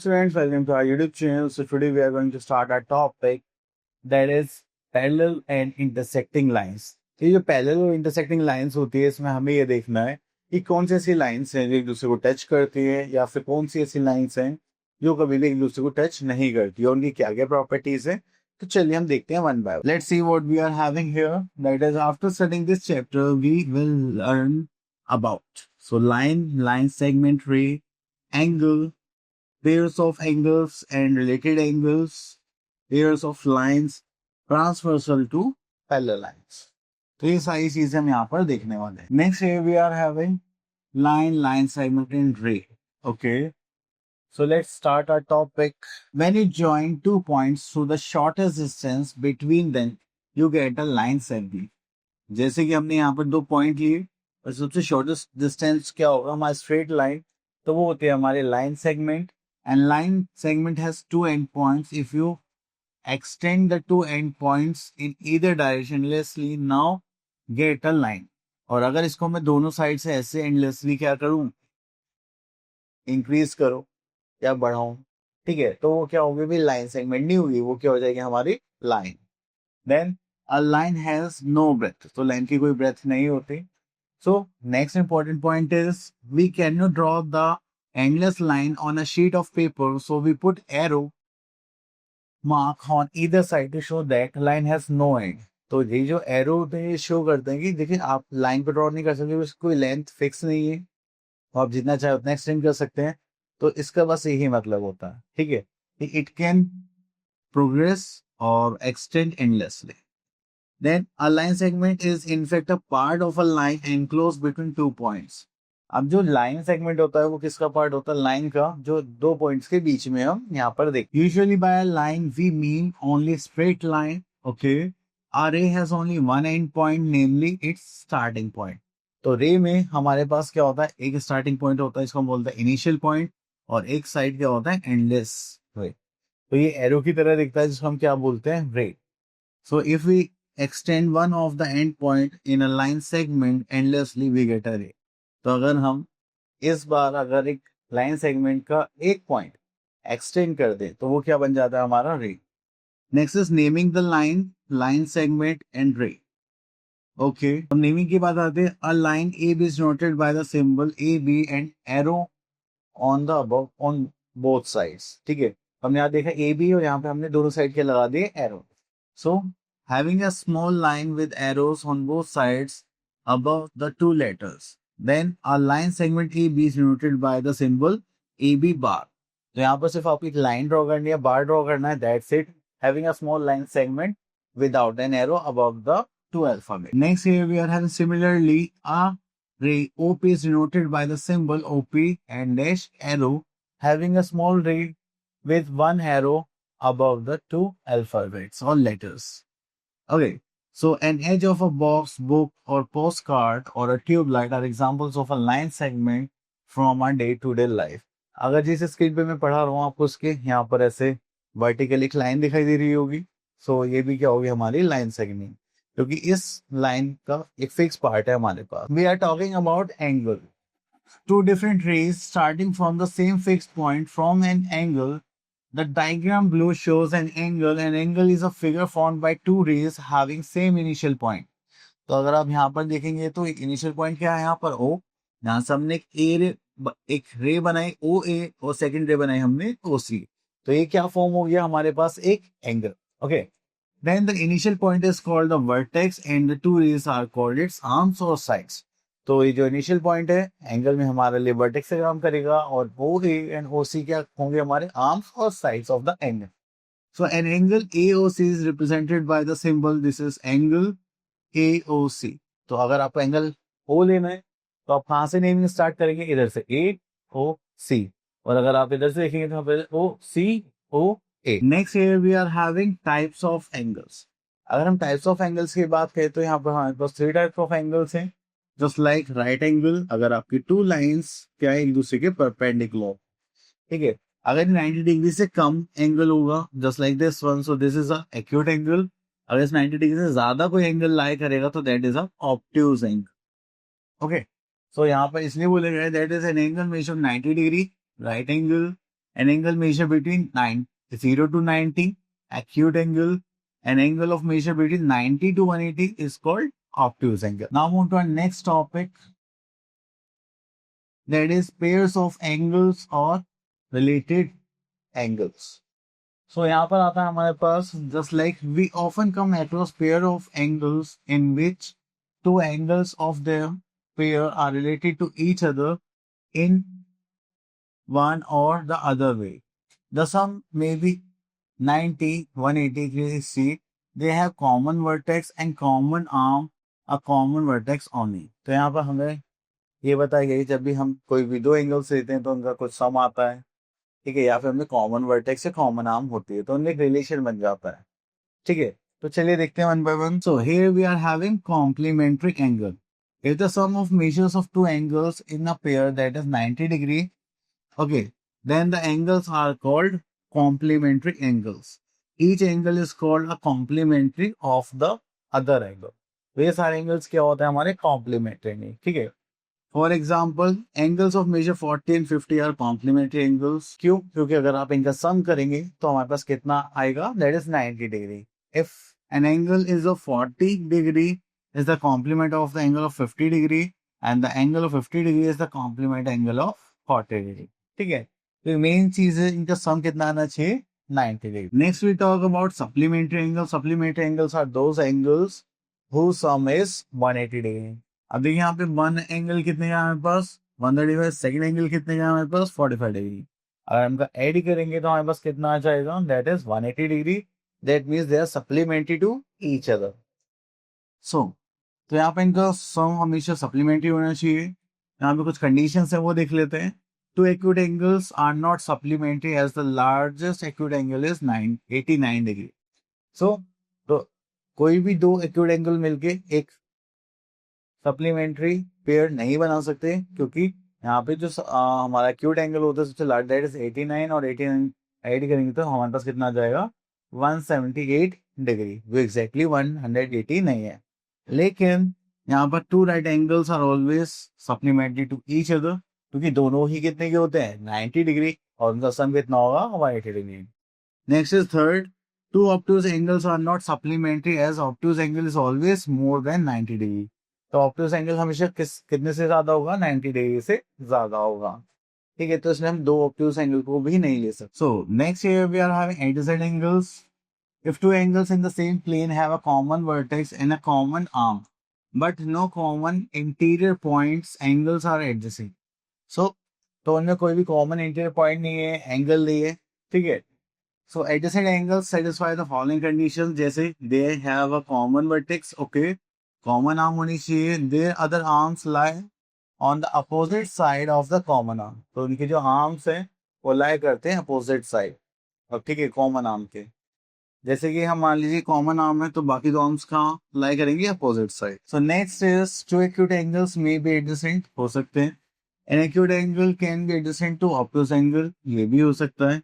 students, welcome to our YouTube channel. So today we are going to start our topic that is parallel and intersecting lines. ये जो parallel और intersecting lines होती है इसमें हमें ये देखना है कि कौन सी ऐसी लाइंस हैं जो एक दूसरे को टच करती हैं या फिर कौन सी ऐसी लाइंस हैं जो कभी भी एक दूसरे को टच नहीं करती और उनकी क्या क्या प्रॉपर्टीज है। तो चलिए हम देखते हैं one by one. Let's see what we are having here. That is after studying this chapter we will learn about so line segment ray angle, pairs of angles and related angles, pairs of lines transversal to parallel lines. तो ये सारी चीजें हम यहाँ पर देखने वाले हैं। Next we are having line segment and ray. Okay, so let's start our topic. When you join two points through the shortest distance between them, you get a line segment. जैसे कि हमने यहाँ पर दो पॉइंट लिए और सबसे shortest distance क्या होगा हमारा स्ट्रेट लाइन, तो वो होती है हमारे line segment. And line segment has two endpoints. If you extend the two endpoints in either direction endlessly, now get a line. और अगर इसको मैं दोनों साइड से ऐसे endlessly क्या करूं, इंक्रीज करो या बढ़ाऊं, ठीक है, तो वो क्या होगी भी लाइन सेगमेंट नहीं होगी, वो क्या हो जाएगी हमारी line. Then a line has no breadth, तो लाइन की कोई ब्रेथ नहीं होती। So next important point is we cannot draw the endless line on a sheet of paper, so we put arrow mark on either side to show that line has no end. तो ये जो arrow पे show करते हैं कि देखिए आप line पे ड्रॉ नहीं कर सकते, कोई लेंथ फिक्स नहीं है, तो आप जितना चाहे उतना एक्सटेंड कर सकते हैं। तो इसका बस यही मतलब होता है, ठीक है, इट कैन प्रोग्रेस और extend endlessly. Then a line segment is in fact a part of a line enclosed between two points. अब जो लाइन सेगमेंट होता है वो किसका पार्ट होता है, लाइन का, जो दो पॉइंट्स के बीच में हम यहाँ पर देखते हैं। Usually by line we mean only straight line. Okay, a ray has only one end point, namely its starting point. तो रे में हमारे पास क्या होता है, एक स्टार्टिंग पॉइंट होता है, इसको हम बोलते हैं इनिशियल पॉइंट, और एक साइड क्या होता है, एंडलेस रे। तो ये एरो की तरह दिखता है जिसको हम क्या बोलते हैं, ray. So if we extend one of the end point in a line segment endlessly, we get a ray. तो अगर हम इस बार अगर एक लाइन सेगमेंट का एक पॉइंट एक्सटेंड कर दे तो वो क्या बन जाता है, हमारा ray. Next is naming the line segment and ray. Okay, हम नेमिंग की बात आते हैं। A line A B is noted by the symbol A B and arrow on the above on both sides. ठीक है, हमने यहाँ देखा ए बी और यहाँ पे हमने दोनों साइड के लगा दिए arrow. So having a small line with arrows on both sides above the two letters. Then a line segment AB is denoted by the symbol AB bar. तो यहाँ पर सिर्फ आपको एक लाइन ड्रॉ करनी है, बार ड्रॉ करना है, that's it. Having a small line segment without an arrow above the two alphabet. Next here we are having similarly a ray OP is denoted by the symbol OP and dash arrow, having a small ray with one arrow above the two alphabets or letters. Okay, so an edge of a box, book or postcard or a tube light are examples of a line segment from our day-to-day life. अगर जिस screen पे मैं पढ़ा रहा हूँ आपको उसके यहाँ पर ऐसे वर्टिकल एक लाइन दिखाई दे रही होगी, सो ये भी क्या होगी, हमारी लाइन सेगमेंट, क्योंकि इस लाइन का एक फिक्स पार्ट है हमारे पास। We are talking about angle. Two different rays starting from the same fixed point from an angle. The diagram below shows an angle. An angle is a figure formed by two rays having same initial point. तो अगर आप यहाँ पर देखेंगे तो एक initial point क्या है यहाँ पर O, यहाँ से हमने एक रे बनाई ओ ए और सेकंड रे बनाई हमने ओ सी, तो ये क्या फॉर्म हो गया हमारे पास, एक angle. Okay, then the initial point is called the vertex and the two rays are called its arms और साइड्स। तो ये जो इनिशियल पॉइंट है एंगल में हमारे लिए वर्टेक्स से काम करेगा, और ओ ए एंड ओ सी क्या होंगे, हमारे आर्म्स और sides of the angle. So an angle AOC is represented by the symbol, this is angle AOC। तो अगर आपको एंगल O लेना है तो आप कहां से नेमिंग स्टार्ट करेंगे, इधर से AOC, और अगर आप इधर से देखेंगे तो OCOA। Next here we are having types of angles. अगर हम टाइप्स ऑफ एंगल्स की बात करें तो यहाँ पर हमारे पास 3 टाइप्स ऑफ एंगल्स हैं। जस्ट लाइक राइट एंगल, अगर आपकी टू लाइंस क्या है एक दूसरे के परपेंडिकुलर, ठीक है, अगर 90 डिग्री से कम एंगल होगा just like this one, so this is a acute angle. अगर इस 90 डिग्री से ज्यादा कोई एंगल लाई करेगा तो that is a obtuse angle. Okay, so यहाँ पर इसलिए बोले गए that is an angle measure 90 degree, right angle an angle measured between 0 to 90, acute angle. An angle of measure between 90 to 180 is called obtuse angle. Now move to our next topic, that is pairs of angles or related angles. So यहाँ पर आता है हमारे पास, just like we often come across pair of angles in which two angles of their pair are related to each other in one or the other way. The sum may be 90, 180, 360. They have common vertex and common arm, a common vertex only. तो यहाँ पर हमें ये बताया गया जब भी हम कोई भी दो एंगल्स लेते हैं तो उनका कुछ सम आता है, ठीक है, या फिर हमें कॉमन वर्टेक्स या कॉमन आर्म होती है तो उनमें एक रिलेशन बन जाता है, ठीक है। तो चलिए देखते हैं one by one. So here we are having complementary angle. If the sum of measures of two angles in a pair that is 90 degree, okay, then the angles are called complementary angles. Each angle is called a complementary of the other angle. तो ये सारे angles क्या होते हैं हमारे complementary, ठीक है। For example angles of measure 40 and 50 are complementary angles. क्यों? क्योंकि अगर आप इनका सम करेंगे तो हमारे पास कितना आएगा, that is 90 degree. If an angle is of 40 degree is the complement of the angle of 50 degree and the angle of 50 degree is the complement angle of 40 degree, ठीक है। तो मेन चीज है इनका सम कितना आना चाहिए, 90 degree. Next we talk about supplementary angle. Supplementary angles are those angles whose sum is 180 degree. अब देखिए यहाँ पे वन एंगल कितने का हमारे पास 135, सेकंड एंगल कितने का हमारे पास 45 डिग्री। अगर हम ऐड करेंगे तो हमारे पास कितना आ जाएगा, that is 180 degree. That means they are supplementary to each other. So तो यहाँ पे इनका सम हमेशा सप्लीमेंट्री होना चाहिए। यहाँ पे कुछ कंडीशंस है वो देख लेते हैं। Two acute angles are not supplementary as the largest acute angle is 89 degree. So तो कोई भी दो एक्यूट एंगल मिलके एक सप्लीमेंट्री पेयर नहीं बना सकते, क्योंकि यहाँ पे जो हमारा एक्यूट एंगल होता है सबसे लार्ज दैट इज 89 और 89 ऐड करेंगे तो हमारे पास कितना आ जाएगा 178 डिग्री, वो एग्जैक्टली 180 नहीं है। लेकिन यहाँ पर two right angles are always supplementary to each other, क्योंकि दोनों ही कितने के होते हैं 90 डिग्री और उनका सम कितना होगा 180 degree. Next is third, two obtuse angles are not supplementary as obtuse angle is always more than 90 degree. तो ऑब्ट्यूज एंगल हमेशा कितने से ज्यादा होगा, 90 डिग्री से ज्यादा होगा, ठीक है। तो इसलिए हम दो ऑब्ट्यूज एंगल को भी नहीं ले सकते। So next here we are having adjacent angles. If two angles in the same plane have a common vertex and a common arm, but no common interior points, angles are adjacent. So, तो उनमें कोई भी common interior point नहीं है, angle नहीं है, ठीक है। So, adjacent angles satisfy the following conditions, जैसे they have a common vertex, okay, common arm होनी चाहिए, their other arms lie on the opposite side of the common arm. तो उनके जो arms हैं वो lie करते हैं opposite side, अब ठीक है, common arm के। जैसे कि हम मान लीजिए कॉमन आर्म है तो बाकी दो आर्म्स कहाँ लाई करेंगे, opposite side. So next is two acute angles may be adjacent हो सकते हैं। An acute angle can be adjacent to obtuse angle, ये भी हो सकता है।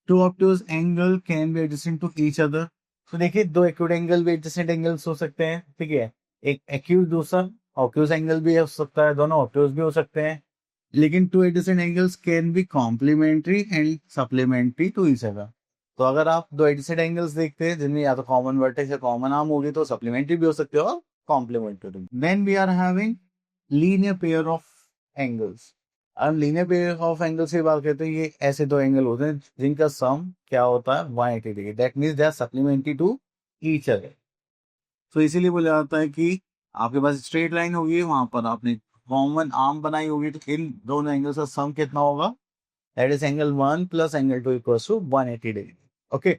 Two obtuse angle can be adjacent to each other. तो देखिए दो एक्यूट एंगल भी एडजेसेंट एंगल्स हो सकते हैं, ठीक है। एक एक्यूट दूसरा ऑब्ट्यूज एंगल भी हो सकता है, दोनों ऑब्ट्यूज भी हो सकते हैं। लेकिन two adjacent angles can be complementary and supplementary to each other. तो अगर आप दो एडजेसेंट एंगल्स देखते हैं जिनमें या तो कॉमन वर्टेक्स या कॉमन आर्म होगी तो सप्लीमेंट्री भी हो सकते हो और complementary. Then we are having linear pair of angles. अब लीनियर पेयर ऑफ एंगल्स की बात करते हैं, ये ऐसे दो एंगल होते हैं जिनका सम क्या होता है 180 degree. That means they are supplementary to each other. तो इसीलिए बोला जाता है कि आपके पास स्ट्रेट लाइन होगी, वहां पर आपने कॉमन आर्म बनाई होगी, तो इन दोनों एंगल्स का सम कितना होगा, that is angle 1 plus angle 2 equals to 180 degree. Okay.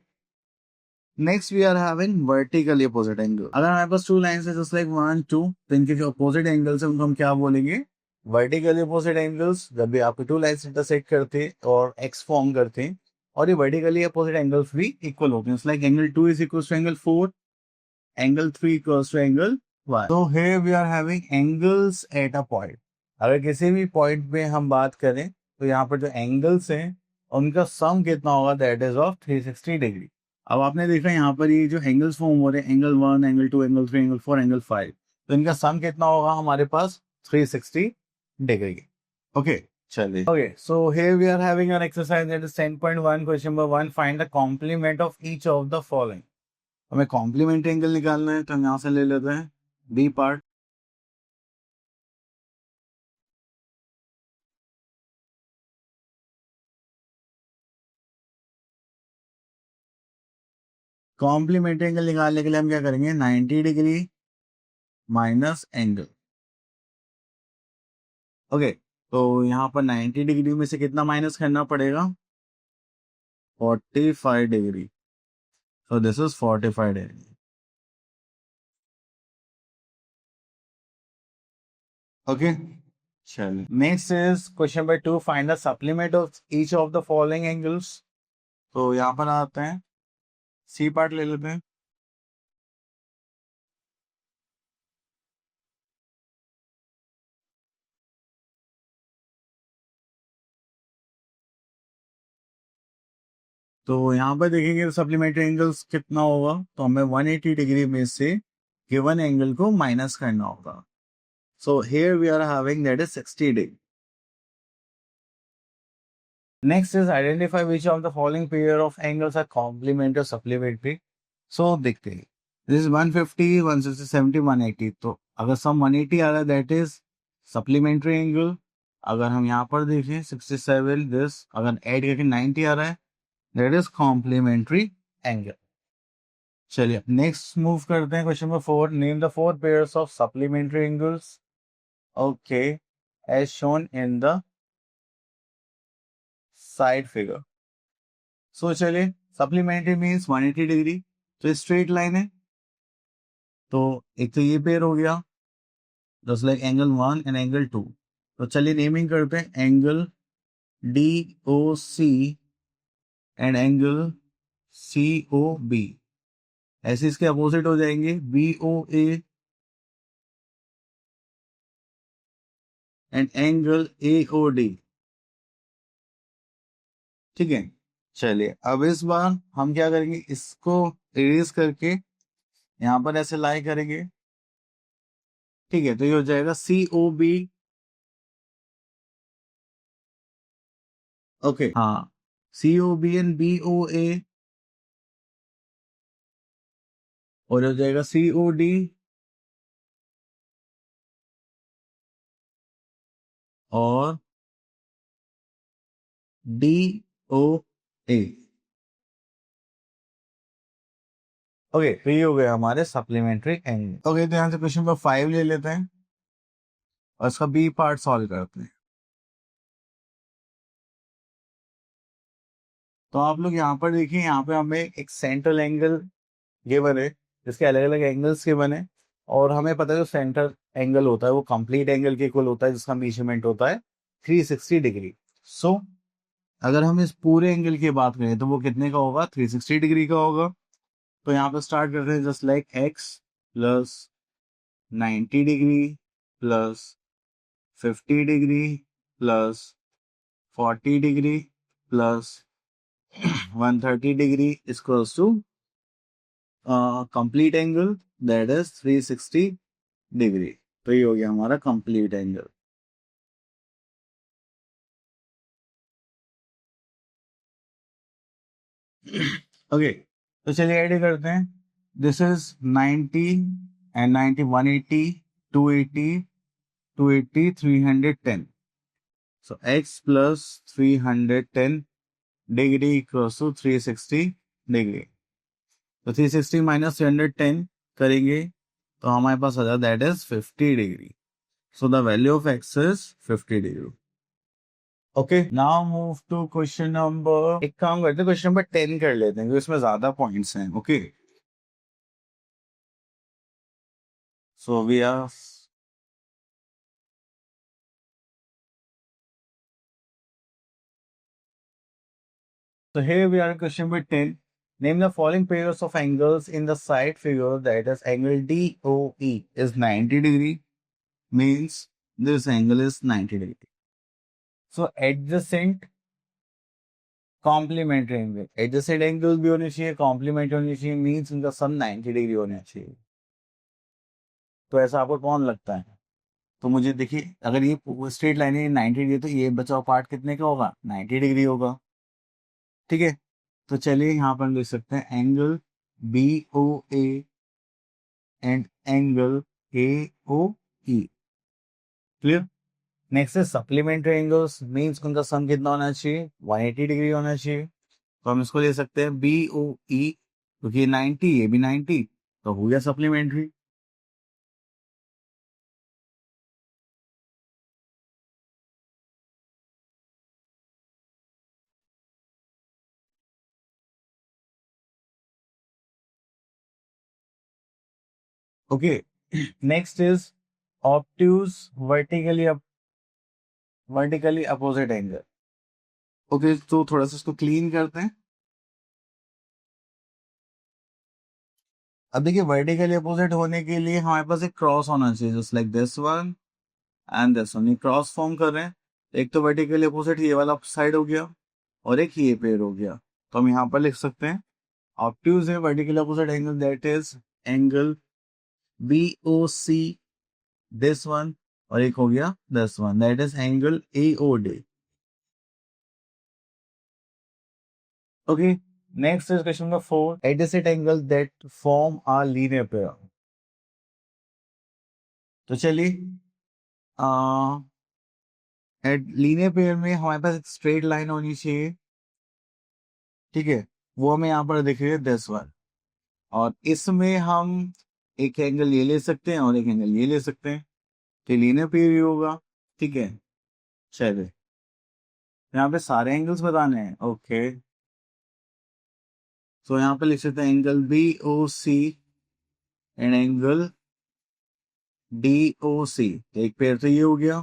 Next we are having vertically opposite angle. अगर हमारे पास टू लाइन्स है जस्ट लाइक 1 2, तो इनके जो अपोजिट एंगल्स है उनको हम क्या बोलेंगे, वर्टिकली अपोजिट एंगल्स। जब भी आपके टू लाइन्स इंटरसेक्ट करते और एक्स फॉर्म करते हैं और ये वर्टिकली अपोजिट एंगल्स भी इक्वल होते हैं, like angle 2 is equal to angle 4, angle 3 equals to angle 1। तो here we are having angles at a point. अगर किसी भी पॉइंट पे हम बात करें तो यहाँ पर जो एंगल्स हैं उनका सम कितना होगा, दैट इज ऑफ 360 डिग्री। अब आपने देखा यहाँ पर ये जो एंगल्स फॉर्म हो रहे हैं, angle 1, angle 2, angle 3, angle 4, angle 5, तो इनका सम कितना होगा हमारे पास 360 डिग्री। ओके, चलिए, okay, so here we are having an exercise that is 10.1 question number 1, find the complement of each of the following. हमें कॉम्प्लीमेंट्री एंगल निकालना है, तो हम यहाँ से ले लेते हैं बी पार्ट। कॉम्प्लीमेंट्री एंगल निकालने के लिए हम क्या करेंगे, 90 डिग्री माइनस एंगल। ओके, तो यहाँ पर 90 डिग्री में से कितना माइनस करना पड़ेगा, 45 degree. So this is 45 degree. Okay, चलिए, next is question number 2, find the supplement of each of the following angles. तो यहाँ पर आते हैं, सी पार्ट ले लेते हैं। तो यहाँ पर देखेंगे सप्लीमेंट्री एंगल्स कितना होगा, तो हमें 180 डिग्री में से गिवन एंगल को माइनस करना होगा। So here we are having that is 60 degree. Next is identify which of the following pair of angles are complementary और सप्लीमेंट्री। सो देखते हैं, दिस इज 150, 160, 70, 180। तो अगर सम 180 आ रहा है दैट इज सप्लीमेंट्री एंगल। अगर हम यहाँ पर देखें 67, दिस अगर ऐड करके 90 आ रहा है दैट इज कॉम्प्लीमेंट्री एंगल। चलिए, नेक्स्ट मूव करते हैं, question number 4, name the 4 pairs of supplementary angles. Okay, as shown in the side figure. So चलिए, सप्लीमेंट्री मीन्स 180 डिग्री, तो स्ट्रेट लाइन है, तो एक तो ये पेयर हो गया, just like angle 1 and angle 2। तो चलिए नेमिंग करते हैं, angle D O C and angle C O B. ऐसे इसके अपोजिट हो जाएंगे, B O A and angle A O D. ठीक है, चलिए अब इस बार हम क्या करेंगे, इसको इरेज करके यहां पर ऐसे लाई करेंगे। ठीक है, तो ये हो जाएगा सी ओ बी। ओके, हाँ, C O B and B O A, और हो जाएगा सी ओ डी और डी ओ ए। ओके, तो ये हो गया हमारे सप्लीमेंट्री एंगल। ओके, तो यहां से क्वेश्चन नंबर 5 ले लेते हैं और इसका बी पार्ट सॉल्व करते हैं। तो आप लोग यहाँ पर देखिए, यहाँ पे हमें एक सेंट्रल एंगल गिवन है, जिसके अलग अलग एंगल्स गिवन है, और हमें पता है जो सेंटर एंगल होता है वो कंप्लीट एंगल के इक्वल होता है, जिसका मेजरमेंट होता है 360 डिग्री। सो अगर हम इस पूरे एंगल की बात करें तो वो कितने का होगा, 360 डिग्री का होगा। तो यहाँ पे स्टार्ट करते हैं, just like x plus 90 degree plus 50 degree plus 40 degree plus 130 degree equals to complete angle that is 360 degree. तो ये हो गया हमारा कंप्लीट एंगल। ओके, तो चलिए ऐड करते हैं, this is 90 and 90, 180, 280, 280, 310। So x plus 310 degree equals to 360 degree. तो 360 माइनस 310 करेंगे तो हमारे पास आ जाता है that is 50 degree. So the value of x is 50 degree. Okay, now move to question number, एक काम करते हैं क्वेश्चन नंबर 10 कर लेते हैं क्योंकि इसमें ज्यादा पॉइंट्स हैं। Okay, so we are, so here we are in question number 10. Name the following pairs of angles in the side figure, that is angle DOE is 90 degree, means this angle is 90 degree. So adjacent complementary angle, adjacent angles भी होने चाहिए, complementary होने चाहिए, means इनका सब 90 degree होना चाहिए। तो ऐसा आपको कौन लगता है? तो मुझे देखिए अगर ये स्ट्रेट लाइन है 90 डिग्री, तो ये बचा हुआ पार्ट कितने का होगा, 90 डिग्री होगा। ठीक है, तो चलिए यहाँ पर हम लिख सकते हैं angle B O A and angle A O E. Clear. Next है सप्लीमेंट्री एंगल्स, मीन्स उनका सम कितना होना चाहिए, 180 डिग्री होना चाहिए। तो हम इसको ले सकते हैं बी ओ ई, क्योंकि ये 90, ये भी 90, तो हो गया supplementary. Okay, next is obtuse vertically opposite angle. Okay, तो थोड़ा सा इसको क्लीन करते हैं। अब देखिए वर्टिकली अपोजिट होने के लिए हमारे पास एक क्रॉस होना चाहिए, just like this one and this one, ये क्रॉस फॉर्म कर रहे हैं। एक तो वर्टिकली अपोजिट ये वाला साइड हो गया, और एक ये पेयर हो गया। तो हम यहाँ पर लिख सकते हैं ऑब्ट्यूज है vertically opposite angle, that is angle B O C, this one, और एक हो गया this one, that is angle A O D. Okay, next is question number 4, adjacent angle that form a linear pair. तो चलिए linear pair में हमारे पास एक स्ट्रेट लाइन होनी चाहिए। ठीक है, वो हमें यहाँ पर दिख रही है 10 वन, और इसमें हम एक एंगल ये ले सकते हैं और एक एंगल ये ले सकते हैं, तो लीनियर पेयर ही होगा। ठीक है, चलिए यहाँ पे सारे एंगल्स बताने हैं। ओके, तो यहाँ पे लिख सकते हैं angle B O C and angle D O C. एक पेयर तो ये हो गया,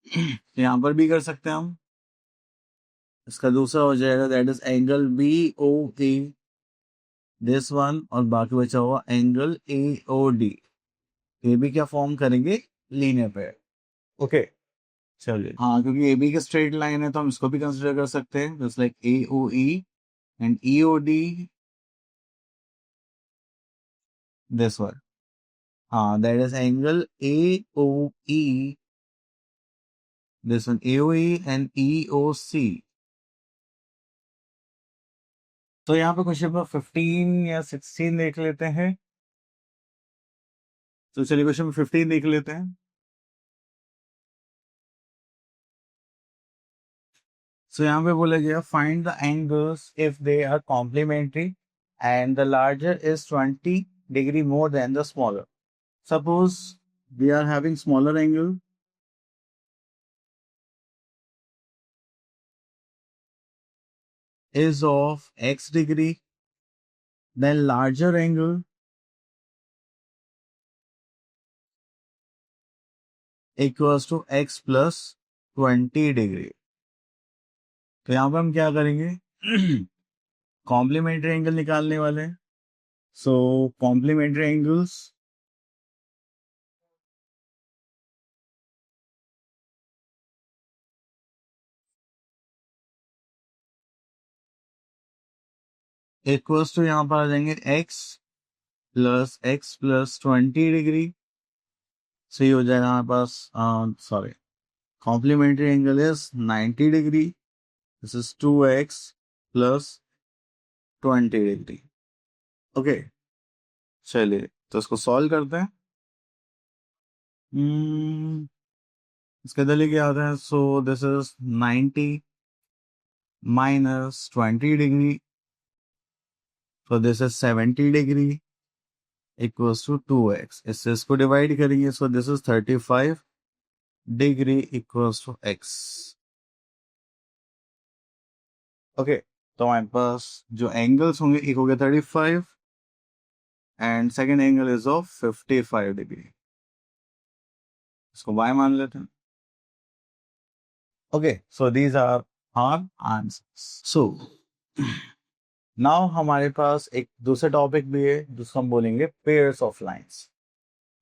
तो यहाँ पर भी कर सकते हैं हम। इसका दूसरा हो जाएगा that is angle B O A, this one, और बाकी बचा हुआ एंगल ए ओ डी। ये भी क्या फॉर्म करेंगे, लीनियर पेयर। ओके, चलिए हाँ, क्योंकि ए बी का स्ट्रेट लाइन है तो हम इसको भी कंसिडर कर सकते हैं, just like A O E and E O D, this one. हाँ, that is angle A O E, this one A O E and E O C. तो यहाँ पे क्वेश्चन नंबर 15 या 16 देख लेते हैं। तो चलिए क्वेश्चन नंबर 15 देख लेते हैं। सो यहाँ पे बोला गया find the angles if they are complementary and the larger is 20 degree more than the smaller. Suppose we are having smaller angle is of x degree, then larger angle equals to x plus 20 degree. तो यहाँ पर हम क्या करेंगे, complementary angle निकालने वाले हैं। सो complementary angles equals to यहाँ पर आ जाएंगे x प्लस 20 डिग्री। सो ये हो जाएगा हमारे पास, sorry, complementary angle is 90 degree, this is 2x plus 20 degree. Okay, चलिए तो इसको सॉल्व करते हैं। इसके अंदर लेके आता है, सो this is 90 minus 20 degree, so this is 70 degree equals to 2x। इससे इसको डिवाइड करेंगे, so this is 35 degree equals to x। Okay, तो हमारे पास जो एंगल्स होंगे, एक हो गया 35 and second angle is of 55 degree, इसको y मान लेते हैं। Okay, so these are our answers. So now हमारे पास एक दूसरा टॉपिक भी है जिसको हम बोलेंगे पेयर्स ऑफ लाइंस।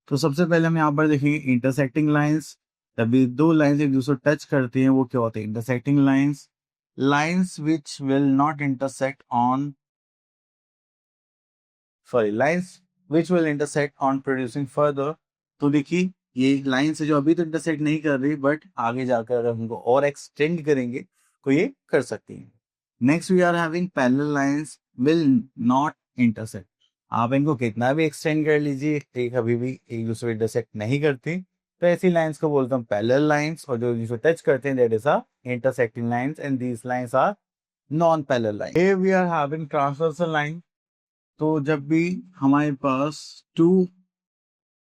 तो सबसे पहले हम यहाँ पर देखेंगे इंटरसेक्टिंग लाइंस। तभी दो लाइंस एक दूसरे टच करती हैं वो क्या होते हैं, intersecting lines. Lines which will not intersect on, sorry, lines which will intersect on producing further. तो देखिए ये लाइन से जो अभी तो इंटरसेक्ट नहीं कर रही, बट आगे जाकर अगर हमको और एक्सटेंड करेंगे तो ये कर सकती है। Next we are having parallel lines will not intersect. आप इनको कितना भी एक्सटेंड कर लीजिए, ये कभी भी एक दूसरे को इंटरसेक्ट नहीं करती, तो ऐसी लाइंस को बोलते हैं पैरेलल लाइंस, और जो जिसको टच करते हैं that is a intersecting lines, and these lines are non parallel line. Here we are having transversal line. तो जब भी हमारे पास टू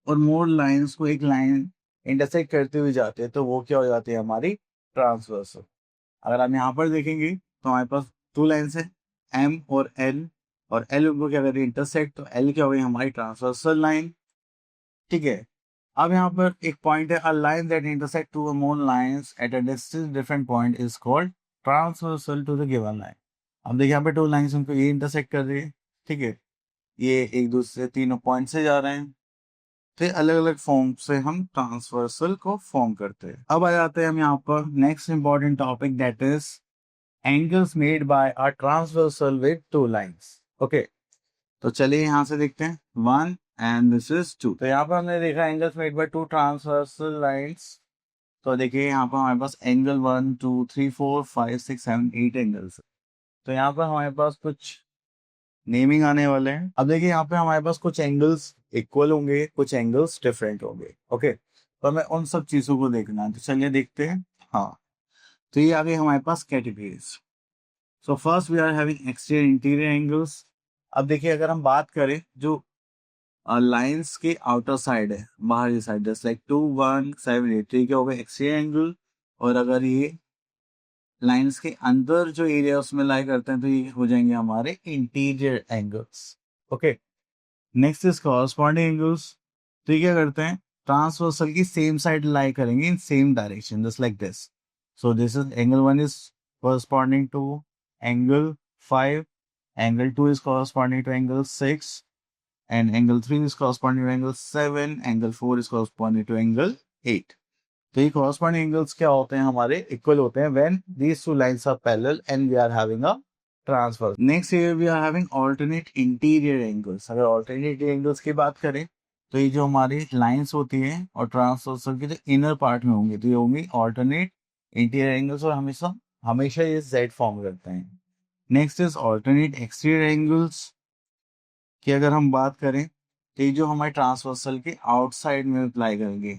और मोर लाइंस को एक लाइन इंटरसेक्ट करते हुए जाते हैं तो वो क्या हो जाती है, हमारी ट्रांसवर्सल। अगर हम यहाँ पर देखेंगे तो हमारे पास टू लाइन्स है एम और एल को क्या करें इंटरसेक्ट, तो एल क्या हो गई हमारी ट्रांसवर्सल लाइन। ठीक है, अब यहाँ पर एक पॉइंट है, a line that intersect two more lines at a distance different point is called transversal to the given line. अब देखिए यहाँ पे टू लाइंस उनको ये इंटरसेक्ट कर रही है, ठीक है, ये एक दूसरे तीनों पॉइंट से जा रहे हैं, फिर अलग अलग फॉर्म से हम ट्रांसवर्सल को फॉर्म करते हैं। अब आ जाते हैं हम यहाँ पर next important topic that is angles made by a transversal with two lines. Okay, तो चलिए यहाँ से देखते हैं, one and this is two. तो यहाँ पर हमने देखा angles made by two transversal lines. तो देखिए यहाँ पर हमारे पास एंगल 1 2 3 4 5 6 7 8 एंगल्स। तो यहाँ पर हमारे पास कुछ नेमिंग आने वाले हैं। अब देखिए यहाँ पे हमारे पास कुछ एंगल्स इक्वल होंगे, कुछ एंगल्स डिफरेंट होंगे। ओके, तो हमें उन सब चीजों को देखना है, तो चलिए देखते हैं। हाँ, तो ये आ गए हमारे पास categories. So first we are having exterior interior angles. अब देखिए अगर हम बात करें जो लाइंस के आउटर साइड है, बाहरी साइड, जस्ट लाइक 2 1 7 8, तो ये क्या होगा एक्सटीरियर एंगल। और अगर ये लाइंस के अंदर जो एरिया उसमें लाई करते हैं तो ये हो जाएंगे हमारे interior angles. Okay, next is corresponding angles. तो ये क्या करते हैं, ट्रांसवर्सल की सेम साइड लाई करेंगे in same direction just like this. So this is angle 1 is corresponding to angle 5, angle 2 is corresponding to angle 6, and angle 3 is corresponding to angle 7, angle 4 is corresponding to angle 8. तो ये corresponding angles क्या होते हैं, हमारे equal होते हैं when these two lines are parallel and we are having a transfer. Next here we are having alternate interior angles. अगर alternate angles की बात करें तो ये जो हमारी लाइंस होती हैं और ट्रांसवर्सल के जो इनर पार्ट में होंगे तो ये होंगी alternate interior angles, और हमेशा हमेशा ये Z फॉर्म करते हैं। Next is alternate exterior angles की अगर हम बात करें तो ये जो हमारे ट्रांसवर्सल के आउटसाइड में अप्लाई करेंगे,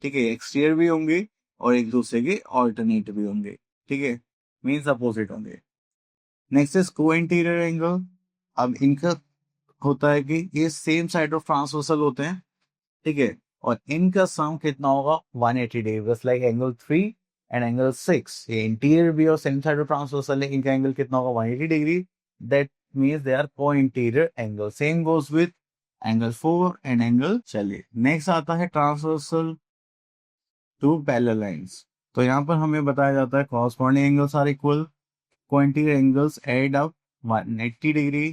ठीक है, एक्सटीरियर भी होंगे और एक दूसरे के ऑल्टरनेट भी होंगे, ठीक है, मीन्स अपोजिट होंगे। नेक्स्ट इज को इंटीरियर एंगल। अब इनका होता है कि ये सेम साइड ऑफ ट्रांसवर्सल होते हैं, ठीक है, और इनका सम कितना होगा 180 डिग्री, बस लाइक एंगल 3 एंड एंगल 6। ये इंटीरियर भी और सेम साइड ऑफ ट्रांसवर्सल है, इनका एंगल कितना होगा 180 degree. That means they are co interior angle. Same goes with angle 4 and angle. चलिए नेक्स्ट आता है ट्रांसवर्सल टू पैरेलल लाइंस। तो यहाँ पर हमें बताया जाता है corresponding angles are equal, cointerior angles add up 180 degree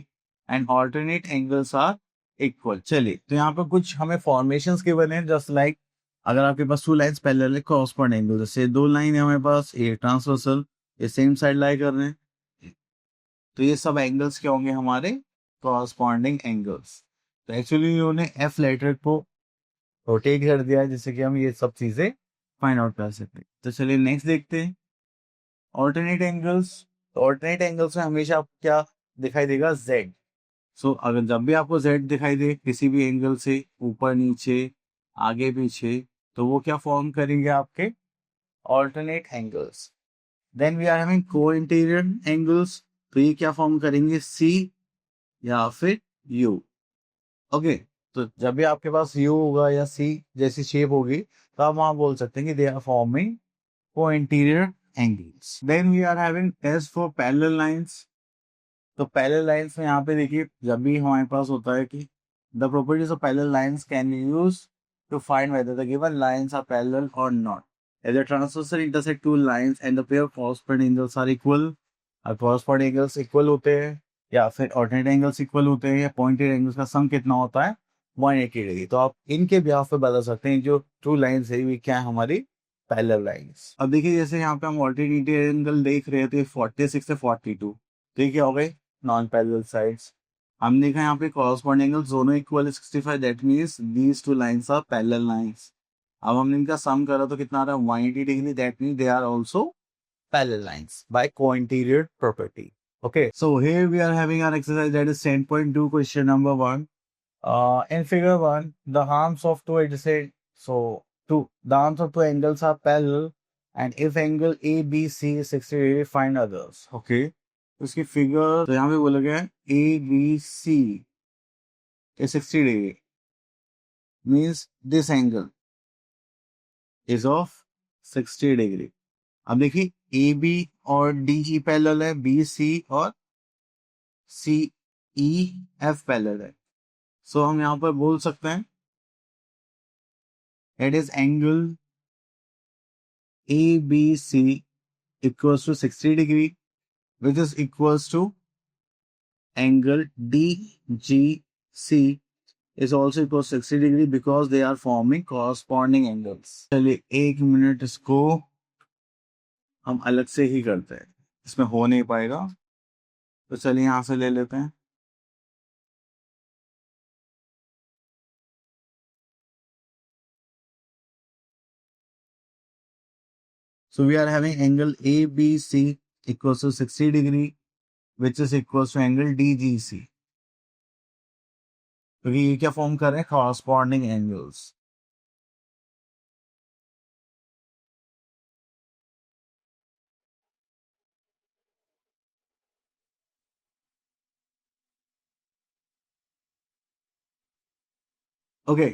and alternate angles are equal. चलिए तो यहाँ पर कुछ हमें फॉर्मेशंस के बने, जस्ट लाइक अगर आपके पास टू लाइंस पैरेलल है कॉरस्पॉन्डिंग एंगल, जैसे दो लाइन है हमारे पास, ये ट्रांसवर्सल, ये सेम साइड लाई कर रहे हैं, तो ये सब एंगल्स क्या होंगे हमारे कॉरस्पॉन्डिंग एंगल्स। तो एक्चुअली उन्होंने एफ लेटर को रोटेट कर दिया है जिससे कि हम ये सब चीजें फाइंड आउट कर सकते हैं। तो चलिए नेक्स्ट देखते हैं ऑल्टरनेट एंगल्स। तो ऑल्टरनेट एंगल्स में हमेशा आपको क्या दिखाई देगा, जेड। सो अगर जब भी आपको जेड दिखाई दे किसी भी एंगल से, ऊपर नीचे आगे पीछे, तो वो क्या फॉर्म करेंगे आपके alternate angles. Then we are having co interior angles. तो ये क्या फॉर्म करेंगे, सी या फिर यू। ओके, तो जब भी आपके पास यू होगा या सी जैसी शेप होगी तो आप वहां बोल सकते हैं कि they are forming co interior angles. Then we are having as for parallel lines. तो पैरेलल लाइंस में यहाँ पे देखिए जब भी हमारे पास होता है कि the properties of parallel lines can be use to find whether the given lines are parallel और not. If the transversal intersect two lines and the pair of corresponding angles are equal, corresponding angles equal होते हैं या फिर alternate angles equal होते हैं, या pointed angles का sum कितना होता है 180 डिग्री। तो आप इनके ब्याह पे बता सकते हैं जो टू लाइंस है ये क्या है हमारी पैरेलल लाइंस। अब देखिए जैसे यहाँ पे हम ऑल्टरनेट एंगल देख रहे थे 46 से 42, तो ये क्या हो गए नॉन पैरेलल साइड्स। हमने देखा यहाँ पे कॉरस्पॉन्डिंग एंगल्स दोनों equal 65, that means these two lines are parallel lines. अब हमने इनका सम करा तो कितना आ रहा है 180 degree, that mean they are also parallel lines by cointerior property. Okay, so here we are having our exercise that is 10.2 question number 1. In figure 1, the arms of two adjacent, the arms of two angles are parallel, and if angle ABC is 60 degree, find others. Okay, तो इसकी figure तो यहाँ पे बोला गया है ABC is 60 degree, means this angle is of 60 degree. अब देखिए AB और DE पैरेलल है, BC और CEF पैरेलल है. सो हम यहाँ पर बोल सकते हैं it is angle ABC equals to 60 degree which is equals to angle DGC is also equal to 60 degree because they are forming corresponding angles. चलिए 1 मिनट इसको हम अलग से ही करते हैं, इसमें हो नहीं पाएगा, तो चलिए यहाँ से ले लेते हैं. So we are having angle ABC equals to 60 degree which is equals to angle DGC. क्योंकि ये क्या फॉर्म कर रहे हैं, कॉरस्पॉन्डिंग एंगल्स. ओके,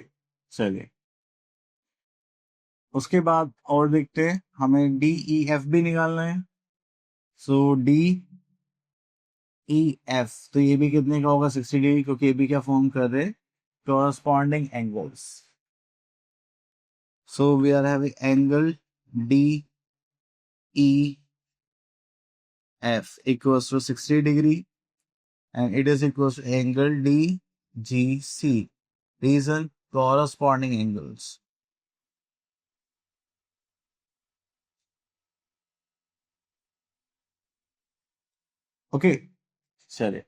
चलिए उसके बाद और देखते हैं, हमें DEF भी निकालना है. सो DEF तो ये भी कितने का होगा 60 डिग्री, क्योंकि ये भी क्या फॉर्म कर रहे हैं, corresponding angles. So we are having angle DEF equals to 60 degree and it is equals to angle DGC. Reason, corresponding angles. Okay, चलिए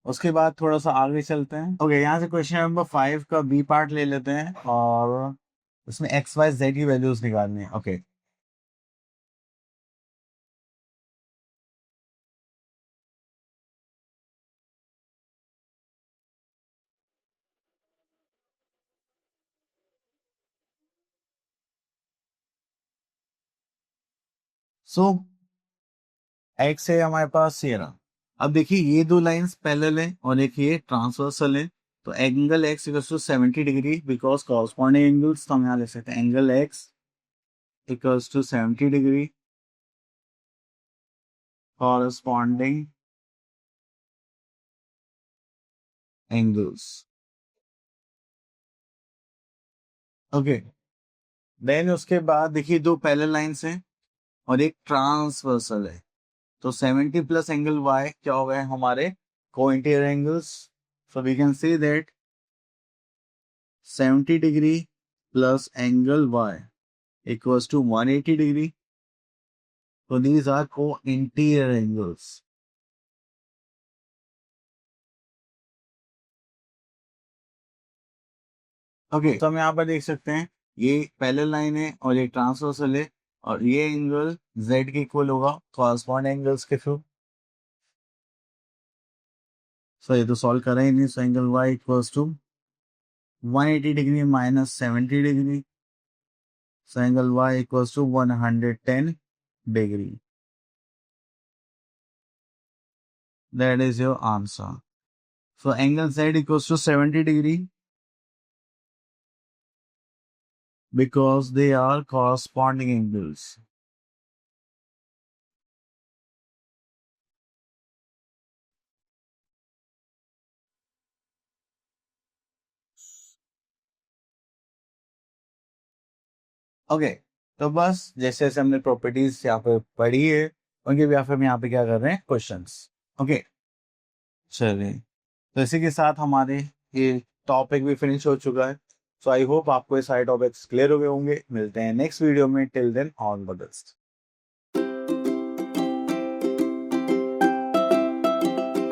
उसके बाद थोड़ा सा आगे चलते हैं. ओके, यहाँ से क्वेश्चन नंबर 5 का बी पार्ट ले लेते हैं और उसमें XYZ की वैल्यूज निकालनी है. ओके, सो एक्स है हमारे पास ये रहा. अब देखिए ये दो लाइंस पैरेलल है और एक ये ट्रांसवर्सल है, तो angle x equals to 70 degree because corresponding angles, तो हम यहाँ ले सकते हैं angle x equals to 70 degree corresponding angles. Okay, then उसके बाद देखिए दो पैरेलल लाइंस हैं और एक ट्रांसवर्सल है, तो 70 प्लस एंगल y क्या हो गए हमारे cointerior angles. So we can say that 70 degree plus angle y equals to 180 degree. So these are co-interior angles. Okay, तो हम यहाँ पर देख सकते हैं ये पैरेलल लाइन है और ये ट्रांसवर्सल है और ये एंगल z के इक्वल होगा कॉरस्पॉन्डिंग एंगल्स के थ्रू. सो ये तो सॉल्व कर रहे हैं नहीं. So angle y equals to 180 degree minus 70 degree. So angle y equals to 110 degree. That is your answer. So angle z equals to 70 degree because they are corresponding angles. Okay, तो बस जैसे जैसे हमने properties यहाँ पे पढ़ी है उनके भी हम यहाँ पे क्या कर रहे हैं क्वेश्चंस. ओके, चलिए तो इसी के साथ हमारे ये टॉपिक भी फिनिश हो चुका है. सो आई होप आपको ये सारे टॉपिक्स क्लियर हो गए होंगे. मिलते हैं नेक्स्ट वीडियो में. Till then all the best.